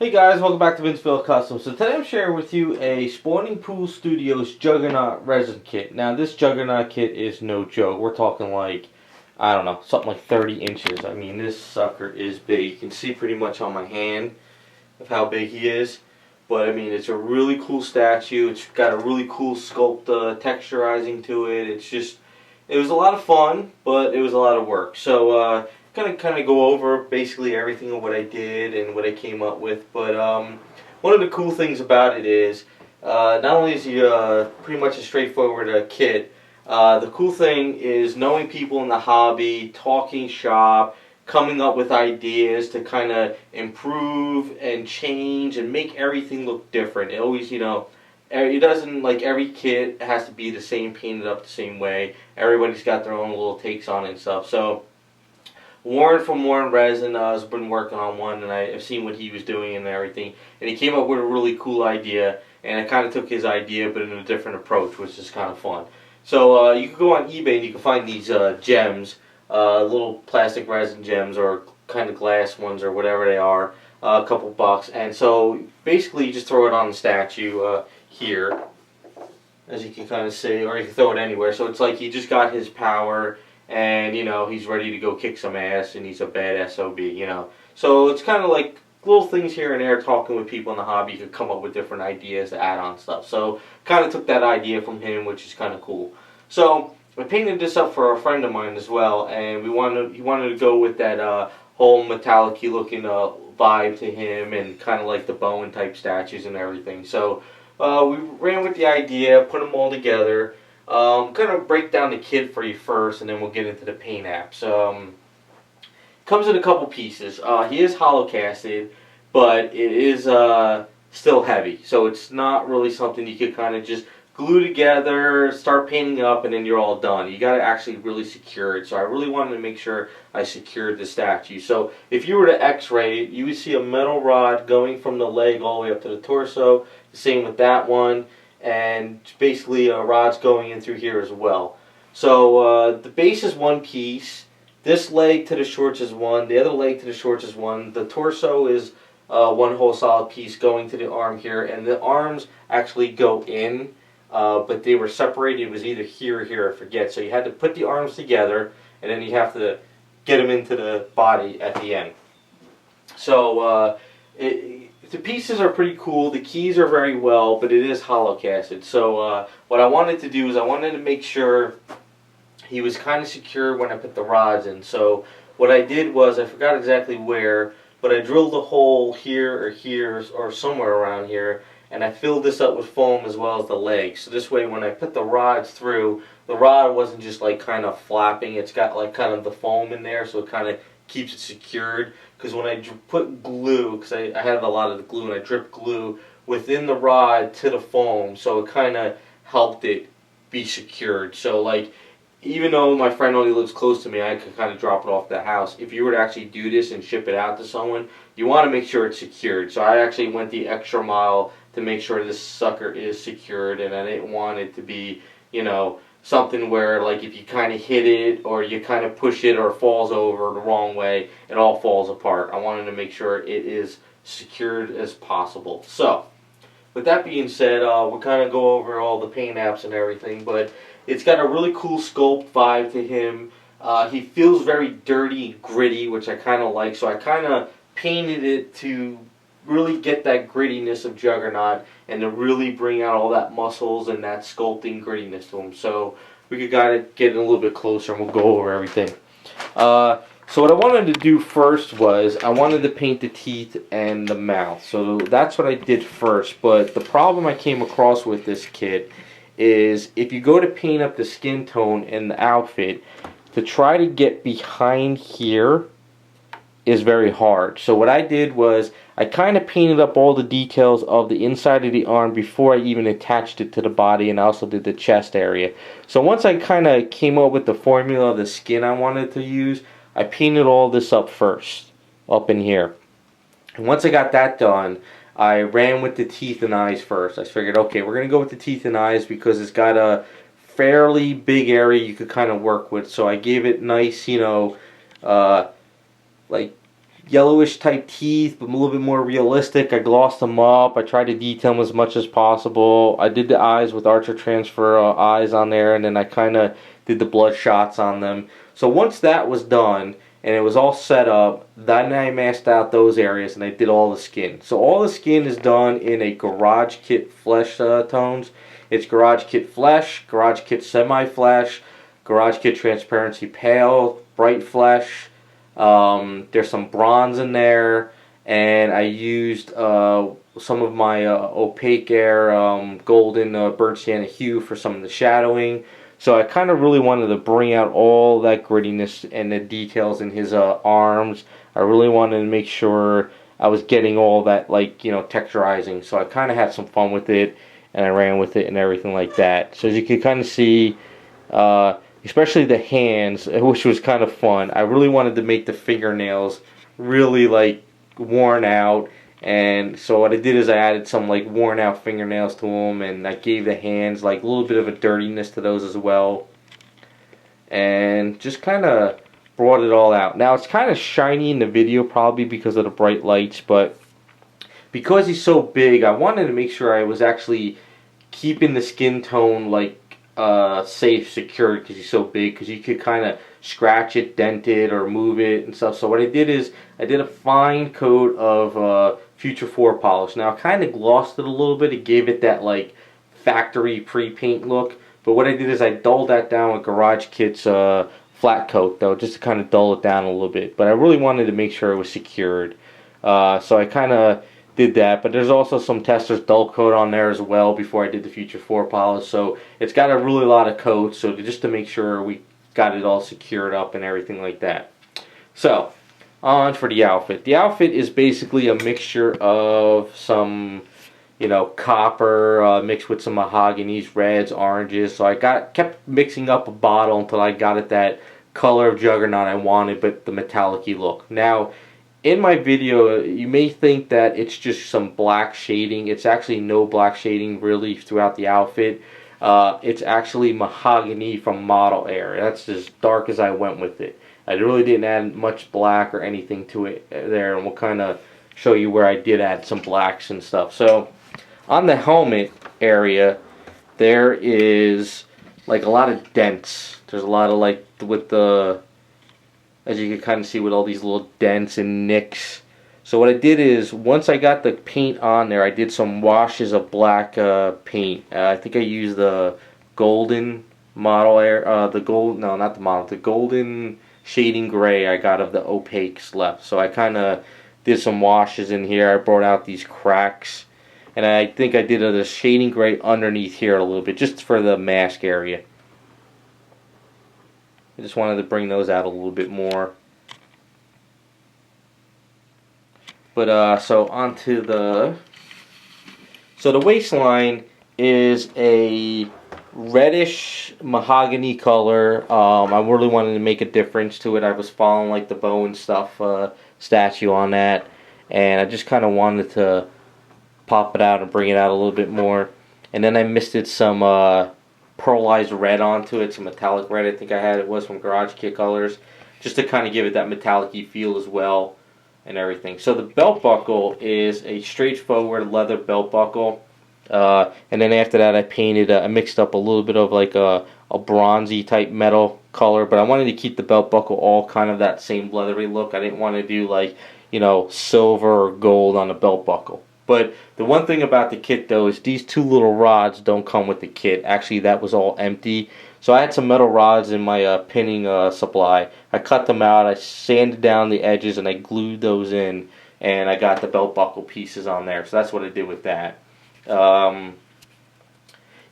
Hey guys, welcome back to Vince-Vell Custom. So today I'm sharing with you a Spawning Pool Studios Juggernaut resin kit. Now this Juggernaut kit is no joke. We're talking like, I don't know, something like 30 inches. I mean, this sucker is big. You can see pretty much on my hand of how big he is. But I mean, it's a really cool statue. It's got a really cool sculpt texturizing to it. It was a lot of fun, but it was a lot of work. So gonna kind of go over basically everything of what I did and what I came up with. But one of the cool things about it is not only is he pretty much a straightforward kit. The cool thing is knowing people in the hobby, talking shop, coming up with ideas to kind of improve and change and make everything look different. It always, it doesn't, like, every kit has to be the same, painted up the same way. Everybody's got their own little takes on it and stuff. So Warren from Warren Resin has been working on one, and I've seen what he was doing and everything. And he came up with a really cool idea, and I kind of took his idea but in a different approach, which is kind of fun. So you can go on eBay and you can find these gems, little plastic resin gems or kind of glass ones or whatever they are, a couple bucks. And so basically you just throw it on the statue here, as you can kind of see, or you can throw it anywhere. So it's like he just got his power, and he's ready to go kick some ass, and he's a bad SOB. So it's kind of like little things here and there, talking with people in the hobby. You could come up with different ideas to add on stuff. So kind of took that idea from him, which is kind of cool. So I painted this up for a friend of mine as well, and he wanted to go with that whole metallic-y looking vibe to him, and kind of like the Bowen type statues and everything. So we ran with the idea, put them all together. Kind of break down the kit for you first, and then we'll get into the paint apps. Comes in a couple pieces. He is hollow casted, but it is still heavy, so it's not really something you could kind of just glue together, start painting up, and then you're all done. You got to actually really secure it. So I really wanted to make sure I secured the statue. So if you were to X-ray it, you would see a metal rod going from the leg all the way up to the torso. The same with that one. And basically rods going in through here as well. So the base is one piece. This leg to the shorts is one. The other leg to the shorts is one. The torso is one whole solid piece going to the arm here. And the arms actually go in, but they were separated. It was either here or here, I forget. So you had to put the arms together, and then you have to get them into the body at the end. So the pieces are pretty cool. The keys are very well, but it is hollow casted. So what I wanted to do is I wanted to make sure he was kind of secure when I put the rods in. So what I did was, I forgot exactly where, but I drilled a hole here or somewhere around here, and I filled this up with foam as well as the legs. So this way when I put the rods through, the rod wasn't just like kind of flapping. It's got like kind of the foam in there, so it kind of keeps it secured. Because when I put glue, because I had a lot of the glue, and I dripped glue within the rod to the foam, so it kind of helped it be secured. So like, even though my friend only lives close to me, I could kind of drop it off the house. If you were to actually do this and ship it out to someone, you want to make sure it's secured. So I actually went the extra mile to make sure this sucker is secured, and I didn't want it to be, something where, like, if you kind of hit it or you kind of push it or it falls over the wrong way, it all falls apart. I wanted to make sure it is secured as possible. So with that being said, we'll kind of go over all the paint apps and everything, but it's got a really cool sculpt vibe to him. He feels very dirty and gritty, which I kind of like, so I kind of painted it to really get that grittiness of Juggernaut and to really bring out all that muscles and that sculpting grittiness to him. So we could get a little bit closer, and we'll go over everything. So what I wanted to do first was I wanted to paint the teeth and the mouth. So that's what I did first. But the problem I came across with this kit is if you go to paint up the skin tone and the outfit, to try to get behind here is very hard. So what I did was I kind of painted up all the details of the inside of the arm before I even attached it to the body, and I also did the chest area. So once I kind of came up with the formula of the skin I wanted to use, I painted all this up first, up in here. And once I got that done, I ran with the teeth and eyes first. I figured, okay, we're going to go with the teeth and eyes because it's got a fairly big area you could kind of work with. So I gave it nice, like yellowish type teeth, but a little bit more realistic. I glossed them up. I tried to detail them as much as possible. I did the eyes with Archer Transfer eyes on there, and then I kind of did the blood shots on them. So once that was done and it was all set up, then I masked out those areas and I did all the skin. So all the skin is done in a Garage Kit Flesh tones. It's Garage Kit Flesh, Garage Kit Semi-Flesh, Garage Kit Transparency Pale, Bright Flesh. There's some bronze in there, and I used some of my opaque air golden burnt sienna hue for some of the shadowing. So I kind of really wanted to bring out all that grittiness and the details in his arms. I really wanted to make sure I was getting all that, like, you know, texturizing. So I kind of had some fun with it, and I ran with it and everything like that. So as you can kind of see, especially the hands, which was kind of fun. I really wanted to make the fingernails really, like, worn out. And so what I did is I added some, like, worn out fingernails to them, and I gave the hands like a little bit of a dirtiness to those as well, and just kind of brought it all out. Now it's kind of shiny in the video probably because of the bright lights, but because he's so big, I wanted to make sure I was actually keeping the skin tone like safe, secured, because he's so big, because you could kind of scratch it, dent it, or move it and stuff. So what I did is I did a fine coat of Future 4 polish. Now I kind of glossed it a little bit. It gave it that like factory pre-paint look. But what I did is I dulled that down with Garage Kit's flat coat, though, just to kind of dull it down a little bit. But I really wanted to make sure it was secured. So I kind of did that. But there's also some Tester's dull coat on there as well before I did the Future 4 polish. So it's got a really lot of coats, so just to make sure we got it all secured up and everything like that. So on for the outfit. The outfit is basically a mixture of some, you know, copper mixed with some mahoganies, reds, oranges. So I kept mixing up a bottle until I got it that color of Juggernaut I wanted, but the metallic-y look. Now, in my video, you may think that it's just some black shading. It's actually no black shading really throughout the outfit. It's actually mahogany from Model Air. That's as dark as I went with it. I really didn't add much black or anything to it there, and we'll kind of show you where I did add some blacks and stuff. So on the helmet area, there is like a lot of dents. There's a lot of, like, with the, as you can kind of see, with all these little dents and nicks. So what I did is, once I got the paint on there, I did some washes of black paint. I think I used the golden Model Air, the golden shading gray I got of the opaques left. So I kind of did some washes in here. I brought out these cracks, and I think I did a shading gray underneath here a little bit, just for the mask area. I just wanted to bring those out a little bit more. But so onto the waistline is a reddish mahogany color. I really wanted to make a difference to it. I was following like the bow and stuff statue on that, and I just kind of wanted to pop it out and bring it out a little bit more. And then I misted some pearlized red onto it, some metallic red. I think it was from Garage Kit Colors, just to kind of give it that metallic-y feel as well and everything. So the belt buckle is a straightforward leather belt buckle. And then after that, I mixed up a little bit of like a bronzy type metal color, but I wanted to keep the belt buckle all kind of that same leathery look. I didn't want to do, like, you know, silver or gold on the belt buckle. But the one thing about the kit, though, is these two little rods don't come with the kit. Actually, that was all empty. So I had some metal rods in my pinning supply. I cut them out, I sanded down the edges, and I glued those in, and I got the belt buckle pieces on there. So that's what I did with that.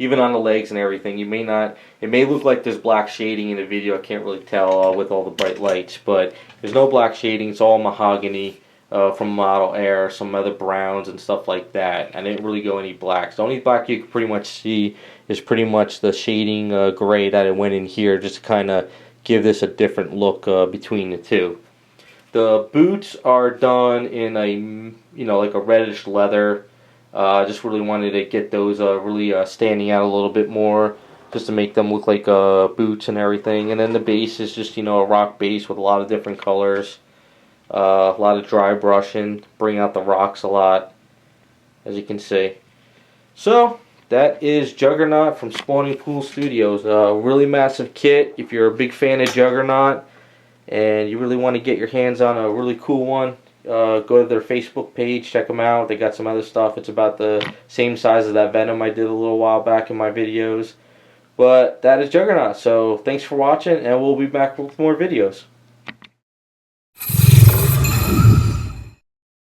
Even on the legs and everything, it may look like there's black shading in the video. I can't really tell with all the bright lights, but there's no black shading. It's all mahogany from Model Air, some other browns and stuff like that. I didn't really go any blacks. The only black you can pretty much see is pretty much the shading gray that I went in here, just to kind of give this a different look between the two. The boots are done in a, you know, like a reddish leather. I just really wanted to get those really standing out a little bit more, just to make them look like boots and everything. And then the base is just, you know, a rock base with a lot of different colors. A lot of dry brushing, bring out the rocks a lot, as you can see. So that is Juggernaut from Spawning Pool Studios. A really massive kit. If you're a big fan of Juggernaut and you really want to get your hands on a really cool one, go to their Facebook page, check them out. They got some other stuff. It's about the same size as that Venom I did a little while back in my videos. But that is Juggernaut. So thanks for watching, and we'll be back with more videos.